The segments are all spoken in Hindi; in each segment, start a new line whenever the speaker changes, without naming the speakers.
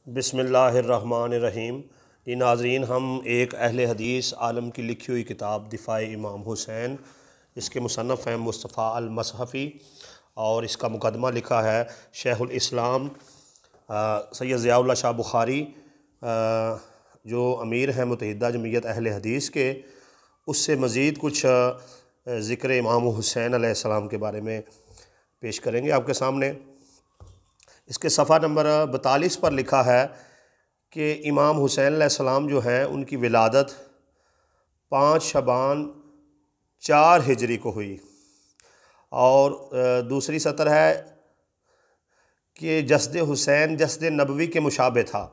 बिस्मिल्लाहिर्रहमानिर्रहीम। जी नाज़रीन, हम एक अहले हदीस आलम की लिखी हुई किताब दिफ़ाए इमाम हुसैन, इसके मुसन्नफ़ हैं मुस्तफ़ा अल मसहफ़ी और इसका मुक़दमा लिखा है शेखुल इस्लाम सैयद ज़ियाउल्लाह शाह बुखारी, जो अमीर हैं मुत्तहिदा जमीयत अहले हदीस के। उससे मज़ीद कुछ ज़िक्र इमाम हुसैन अलैहिस्सलाम के बारे में पेश करेंगे आपके सामने। इसके सफ़ा नंबर 42 पर लिखा है कि इमाम हुसैन अलैहिस्सलाम जो हैं उनकी विलादत 5 शबान 4 हिजरी को हुई। और दूसरी सतर है कि जस्द हुसैन जस्द नबवी के मुशाबे था,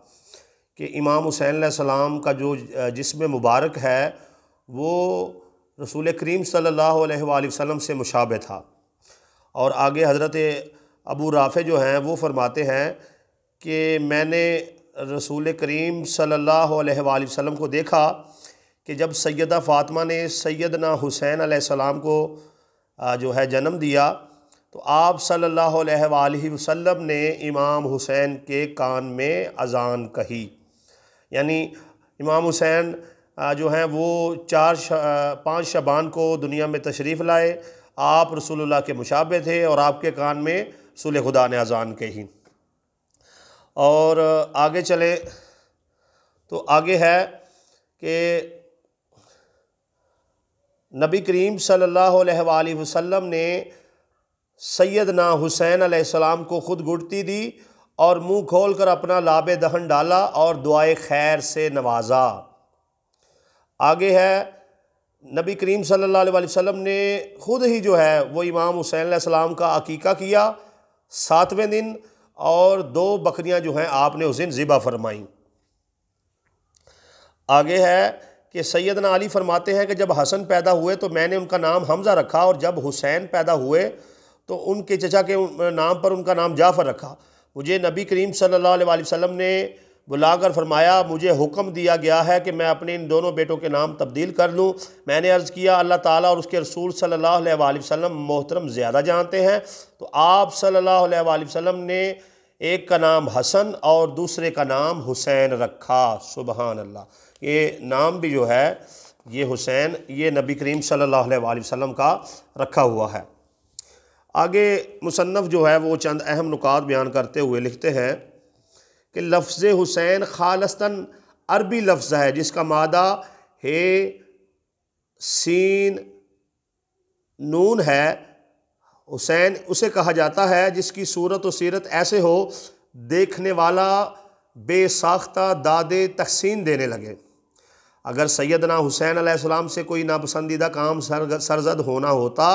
कि इमाम हुसैन अलैहिस्सलाम का जो जिस्म मुबारक है वो रसूल करीम सल्लल्लाहु अलैहि वसल्लम से मुशाबे था। और आगे हज़रत अबू राफ़े जो हैं वो फरमाते हैं कि मैंने रसूल करीम सल्लल्लाहु अलैहि वसल्लम को देखा कि जब सैयदा फ़ातिमा ने सैयदना हुसैन अलैहिस्सलाम को जो है जन्म दिया तो आप सल्लल्लाहु अलैहि वसल्लम ने इमाम हुसैन के कान में अज़ान कही। यानी इमाम हुसैन जो हैं वो 5 शबान को दुनिया में तशरीफ़ लाए। आप रसूलुल्लाह के मुशाबे थे और आपके कान में रसूल खुदा ने अज़ान कही। और आगे चले तो आगे है कि नबी करीम सल्लल्लाहु अलैहि वसल्लम ने सैयदना हुसैन अलैहिस्सलाम को ख़ुद गुड़ती दी और मुँह खोल कर अपना लाबे दहन डाला और दुआए खैर से नवाजा। आगे है नबी करीम सल्लल्लाहु अलैहि वसल्लम ने ख़ुद ही जो है वो इमाम हुसैन अलैहिस्सलाम का अकीका किया 7वें दिन, और 2 बकरियां जो हैं आपने उस दिन ज़िबा फरमाई। आगे है कि सैयदना अली फरमाते हैं कि जब हसन पैदा हुए तो मैंने उनका नाम हमज़ा रखा, और जब हुसैन पैदा हुए तो उनके चचा के नाम पर उनका नाम जाफ़र रखा। मुझे नबी करीम सल्लल्लाहु अलैहि वसल्लम ने बुलाकर फरमाया, मुझे हुक्म दिया गया है कि मैं अपने इन दोनों बेटों के नाम तब्दील कर लूँ। मैंने अर्ज़ किया, अल्लाह ताला और उसके रसूल सल्लल्लाहु अलैहि वसल्लम मोहतरम ज़्यादा जानते हैं। तो आप सल्लल्लाहु अलैहि वसल्लम ने एक का नाम हसन और दूसरे का नाम हुसैन रखा। सुबहान अल्लाह। ये नाम भी जो है ये हुसैन, ये नबी करीम सल्लल्लाहु अलैहि वसल्लम का रखा हुआ है। आगे मुसन्नफ़ जो है वो चंद अहम नुकात बयान करते हुए लिखते हैं कि लफ्ज़ हुसैन खालस्तन अरबी लफ्ज़ है जिसका मादा हे सीन नून है। हुसैन उसे कहा जाता है जिसकी सूरत व सीरत ऐसे हो देखने वाला बेसाख्ता दादे तहसीन देने लगे। अगर सैयदना हुसैन अलैहिस्सलाम से कोई नापसंदीदा काम सरजद होना होता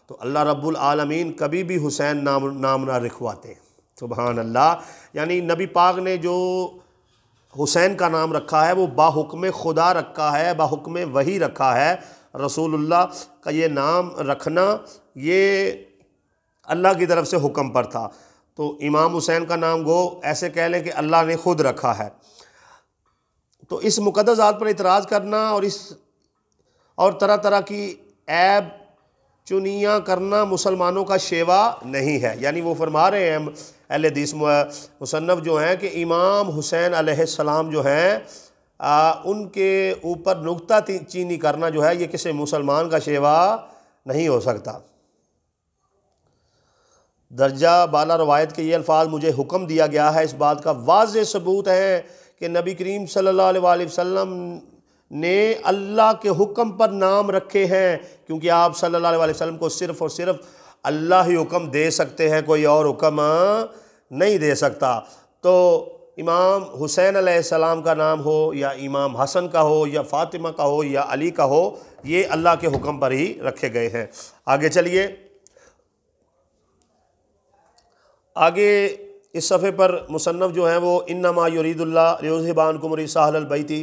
तो अल्लाह रब्बुल आलमीन कभी भी हुसैन नाम ना लिखवाते। सुबहान अल्लाह। यानी नबी पाक ने जो हुसैन का नाम रखा है वो बाहुक्म खुदा रखा है, बाहुक्म वही रखा है। रसूलुल्लाह का ये नाम रखना ये अल्लाह की तरफ से हुक्म पर था। तो इमाम हुसैन का नाम गो ऐसे कह लें कि अल्लाह ने ख़ुद रखा है। तो इस मुक़द्दस ज़ात पर इतराज़ करना और तरह तरह की ऐब चुनियाँ करना मुसलमानों का शेवा नहीं है। यानी वो फरमा रहे हैं अहले हदीस मुसन्नफ़ जो हैं कि इमाम हुसैन अलैहिस्सलाम जो हैं उनके ऊपर नुक्ता चीनी करना जो है ये किसी मुसलमान का शेवा नहीं हो सकता। दर्जा बाला रवायत के ये अल्फाज मुझे हुक्म दिया गया है, इस बात का वाज़ेह सबूत है कि नबी करीम सल्लल्लाहु अलैहि वसल्लम ने अल्लाह के हुक्म पर नाम रखे हैं, क्योंकि आप सल्लल्लाहु अलैहि वसल्लम को सिर्फ़ और सिर्फ अल्लाह ही हुक्म दे सकते हैं, कोई और हुक्म नहीं दे सकता। तो इमाम हुसैन अलैहिस्सलाम का नाम हो या इमाम हसन का हो या फ़ातिमा का हो या अली का हो, ये अल्लाह के हुक्म पर ही रखे गए हैं। आगे चलिए, आगे इस सफ़े पर मुसन्नफ़ जो हैं वो इन्नमा युरीदुल्लाह लियुज़हिबा अन्कुम रिज्सा अहलल बैति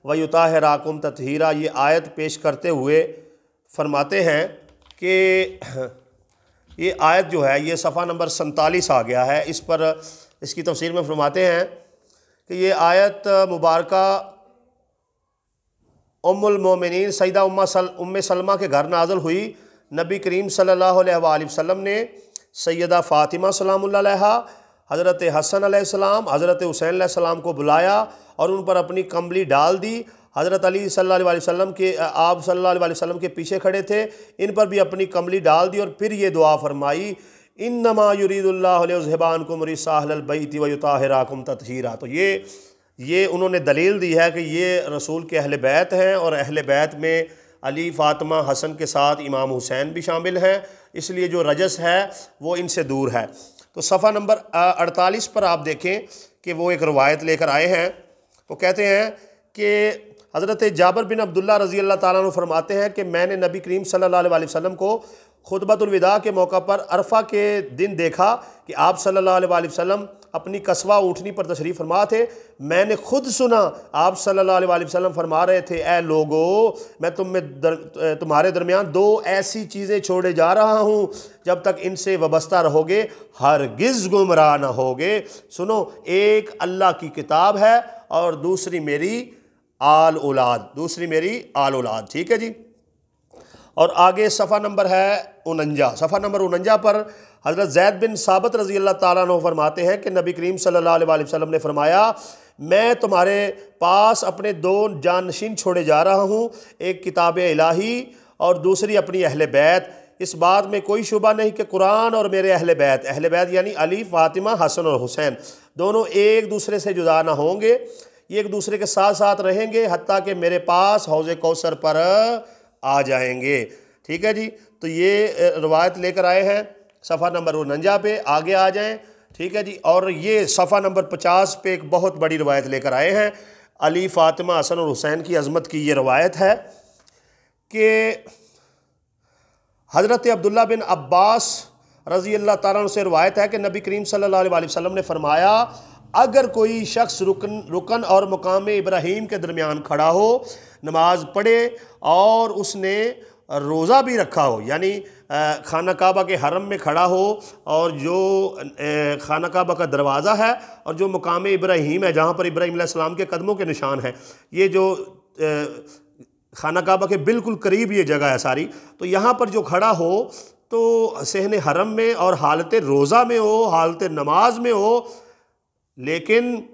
व युताहिराकुम तत्हीरा, ये आयत पेश करते हुए फरमाते हैं कि ये आयत जो है ये सफ़ा नंबर 47 आ गया है। इस पर इसकी तफसीर में फरमाते हैं कि ये आयत मुबारका उम्मुल मोमिनीन सैयदा उम्मे सलमा के घर नाज़िल हुई। नबी करीम सल्लल्लाहु अलैहि वसल्लम ने सैयदा फ़ातिमा सलामुल्लाह अलैहा हज़रत हसन अलैहिस्सलाम हज़रत हुसैन अलैहिस्सलाम को बुलाया और उन पर अपनी कंबली डाल दी। हज़रत अली सल्लल्लाहु अलैहि वसल्लम के आप सल्लल्लाहु अलैहि वसल्लम के पीछे खड़े थे, इन पर भी अपनी कंबली डाल दी और फिर ये दुआ फरमाई, इन्नमा युरीदुल्लाहु लियुज़हिबानकुम रिज्सा अहलल बैति व युताहिराकुम तत्हीरा। तो ये उन्होंने दलील दी है कि ये रसूल के अहले बैत हैं और अहले बैत में अली, फ़ातिमा, हसन के साथ इमाम हुसैन भी शामिल हैं, इसलिए जो रजस है वो इनसे दूर है। तो सफ़ा नंबर 48 पर आप देखें कि वो एक रवायत लेकर आए हैं। वो कहते हैं कि हज़रत जाबिर बिन अब्दुल्ला रज़ी अल्लाह ताला अन्हु फरमाते हैं कि मैंने नबी करीम सल्लल्लाहु अलैहि वसल्लम को खुतबतुल विदा के मौका पर अरफा के दिन देखा कि आप सल्लल्लाहु अलैहि वसल्लम अपनी कसवा ऊँटनी पर तशरीफ़ फरमा थे। मैंने खुद सुना आप सल्लल्लाहु अलैहि वसल्लम फरमा रहे थे, ए लोगो, मैं तुम्हारे दरमियान दो ऐसी चीज़ें छोड़े जा रहा हूँ, जब तक इनसे वाबस्ता रहोगे हरगिज़ गुमराह न होगे। सुनो, एक अल्लाह की किताब है और दूसरी मेरी आल औलाद। ठीक है जी। और आगे सफ़ा नंबर है 49। सफ़ा नंबर 49 पर हज़रत ज़ैद बिन साबित रज़ी अल्लाह ताला अन्हु फरमाते हैं कि नबी करीम सल्लल्लाहु अलैहि वसल्लम ने फरमाया, मैं तुम्हारे पास अपने दो जानशीन छोड़े जा रहा हूँ, एक किताब इलाही और दूसरी अपनी अहले बैत। इस बात में कोई शुबा नहीं कि कुरान और मेरे अहले बैत यानी अली, फ़ातिमा, हसन और हुसैन दोनों एक दूसरे से जुदा ना होंगे, ये एक दूसरे के साथ साथ रहेंगे हत्ता कि मेरे पास हौज़े कौसर पर आ जाएंगे। ठीक है जी। तो ये रवायत लेकर आए हैं सफ़ा नंबर 49 पे। आगे आ जाएं। ठीक है जी। और ये सफ़ा नंबर 50 पे एक बहुत बड़ी रवायत लेकर आए हैं। अली, फ़ातिमा, हसन और हुसैन की अज़मत की ये रवायत है कि हज़रत अब्दुल्ला बिन अब्बास रज़ी अल्लाह ताला अन्हु से रवायत है कि नबी करीम सल्लल्लाहु अलैहि वसल्लम ने फरमाया, अगर कोई शख्स रुकन और मकाम इब्राहीम के दरमियान खड़ा हो, नमाज पढ़े और उसने रोज़ा भी रखा हो, यानी खाना काबा के हरम में खड़ा हो और जो खाना काबा का दरवाज़ा है और जो मकाम इब्राहीम है जहाँ पर इब्राहीम अलैहिस्सलाम के कदमों के निशान हैं, ये जो खाना काबा के बिल्कुल करीब ये जगह है सारी, तो यहाँ पर जो खड़ा हो तो सहने हरम में और हालत रोज़ा में हो, हालत नमाज में हो, लेकिन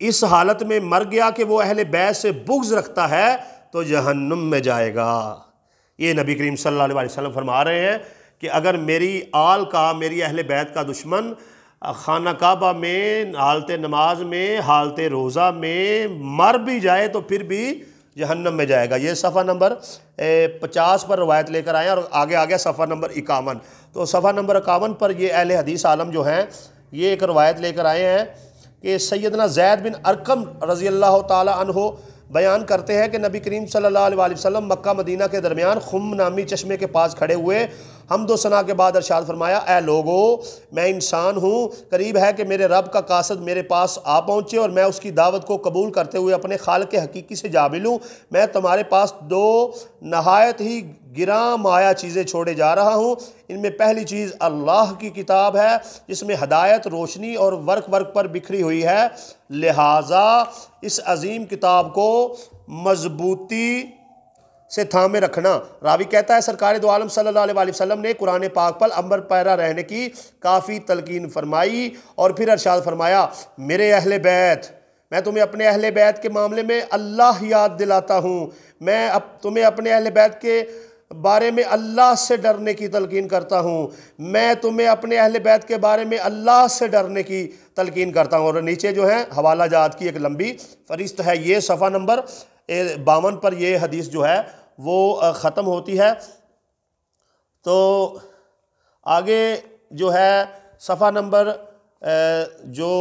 इस हालत में मर गया कि वो अहले बैत से बुग़्ज़ रखता है तो जहन्नुम में जाएगा। ये नबी करीम सल्लल्लाहु अलैहि वसल्लम फरमा रहे हैं कि अगर मेरी आल का, मेरी अहले बैत का दुश्मन खाना काबा में, हालत नमाज में, हालत रोज़ा में मर भी जाए तो फिर भी जहन्नम में जाएगा। ये सफ़ा नंबर 50 पर रवायत लेकर आए और आगे आ गया सफ़ा नंबर 51। तो सफ़ा नंबर 51 पर ये अहले हदीस आलम जो हैं ये एक रवायत लेकर आए हैं कि सैयदना ज़ैद बिन अरकम रज़ी अल्लाह ताला अन्हो बयान करते हैं कि नबी करीम सल्लल्लाहु अलैहि वसल्लम मक्का मदीना के दरमियान खुम नामी चश्मे के पास खड़े हुए, हम्दो सना के बाद अरशाद फरमाया, ए लोगो, मैं इंसान हूँ, करीब है कि मेरे रब का कासद मेरे पास आ पहुँचे और मैं उसकी दावत को कबूल करते हुए अपने खालिक हकीकी से जा मिलूँ। मैं तुम्हारे पास दो नहायत ही गिरां माया चीज़ें छोड़े जा रहा हूँ। इनमें पहली चीज़ अल्लाह की किताब है जिसमें हदायत, रोशनी और वर्क पर बिखरी हुई है, लिहाजा इस अजीम किताब को मजबूती से थामे रखना। रावी कहता है सरकार दो आलम सल्लल्लाहु अलैहि वसल्लम ने कुरान पाक पर अमर पैरा रहने की काफ़ी तलकीन फरमाई और फिर अरशाद फरमाया, मेरे अहले बैत, मैं तुम्हें अपने अहले बैत के मामले में अल्लाह याद दिलाता हूँ, मैं अब तुम्हें अपने अहले बैत के बारे में अल्लाह से डरने की तलकीन करता हूँ, मैं तुम्हें अपने अहले बैत के बारे में अल्लाह से डरने की तलकीन करता हूँ। और नीचे जो है हवाला जात की एक लंबी फरिस्त है। ये सफ़ा नंबर 52 पर ये हदीस जो है वो ख़त्म होती है। तो आगे जो है सफ़ा नंबर जो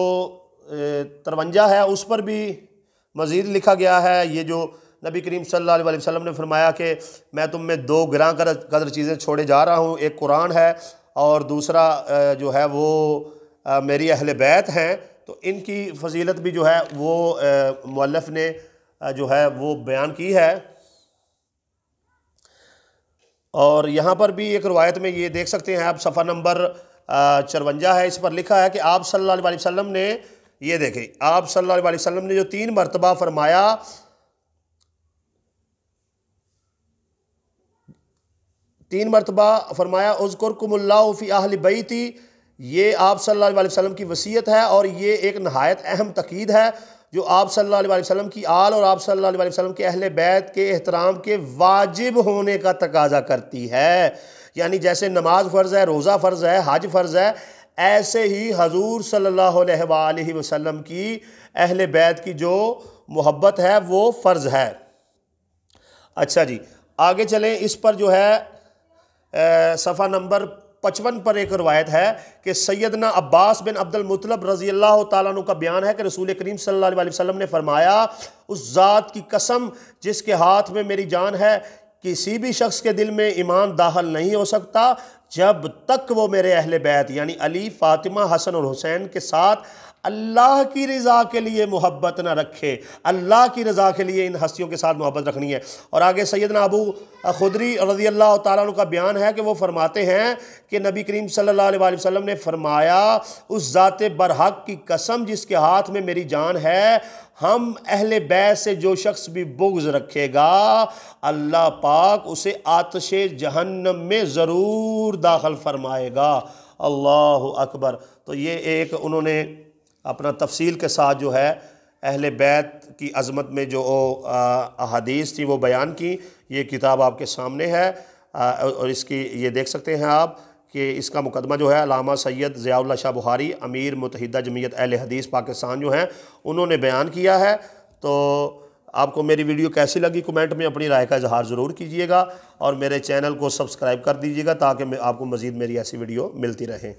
53 है उस पर भी मज़ीद लिखा गया है। ये जो नबी करीम सल्लल्लाहु अलैहि वसल्लम ने फरमाया कि मैं तुम में दो गिरां कदर चीज़ें छोड़े जा रहा हूँ, एक कुरान है और दूसरा जो है वो मेरी अहले बैत हैं। तो इनकी फजीलत भी जो है वो मुअल्लिफ़ ने जो है वो बयान की है। और यहाँ पर भी एक रवायत में ये देख सकते हैं आप, सफ़ा नंबर 54 है, इस पर लिखा है कि आप सल्लल्लाहु अलैहि वसल्लम ने, ये देखें, आप सल्लल्लाहु अलैहि वसल्लम ने जो 3 मरतबा फरमाया, 3 मरतबा फरमाया उज़्कुरकुमुल्लाहु फ़ी अहलि बैती, ये आप सल्लल्लाहु अलैहि वसल्लम की वसीयत है और ये एक नहायत अहम तकीद है जो आप सल्लल्लाहु अलैहि वसल्लम की आल और आप सल्लल्लाहु अलैहि वसल्लम के अहले बैत के एहतराम के वाजिब होने का तकाजा करती है। यानी जैसे नमाज फ़र्ज़ है, रोज़ा फ़र्ज़ है, हज फ़र्ज़ है, ऐसे ही हजूर सल्लल्लाहु अलैहि वसल्लम की अहले बैत की जो मोहब्बत है वो फ़र्ज़ है। अच्छा जी, आगे चलें। इस पर जो है सफ़ा नंबर 55 पर एक रवायत है कि सैयदना अब्बास बिन अब्दुल मुत्तलिब रज़ी अल्लाह तआला अन्हु का बयान है कि रसूल करीम सल्लल्लाहु अलैहि वसल्लम ने फरमाया, उस ज़ात की कसम जिसके हाथ में मेरी जान है, किसी भी शख्स के दिल में ईमान दाखिल नहीं हो सकता जब तक वो मेरे अहले बैत यानी अली, फ़ातिमा, हसन और हुसैन के साथ अल्लाह की रज़ा के लिए मोहब्बत न रखे। अल्लाह की रज़ा के लिए इन हस्तियों के साथ मोहब्बत रखनी है। और आगे सैयदना अबू खुदरी रज़ी अल्लाह तआला अन्हु का बयान है कि वो फरमाते हैं कि नबी करीम सल्लल्लाहु अलैहि वसल्लम ने फरमाया, उस ज़ाते बरहक की कसम जिसके हाथ में मेरी जान है, हम अहले बैत से जो शख्स भी बुग़्ज़ रखेगा अल्लाह पाक उसे आतिशे जहन्नम में ज़रूर दाखिल फरमाएगा। अल्लाहु अकबर। तो ये एक उन्होंने अपना तफसील के साथ जो है अहले बैत की अज़मत में जो अहादीस थी वो बयान की। ये किताब आपके सामने है और इसकी ये देख सकते हैं आप कि इसका मुकदमा जो है अल्लामा सैयद ज़ियाउल्लाह शाह बुखारी अमीर मुत्तहिदा जमीयत अहले हदीस पाकिस्तान जो हैं उन्होंने बयान किया है। तो आपको मेरी वीडियो कैसी लगी कमेंट में अपनी राय का इजहार ज़रूर कीजिएगा और मेरे चैनल को सब्सक्राइब कर दीजिएगा ताकि आपको मज़ीद मेरी ऐसी वीडियो मिलती रहें।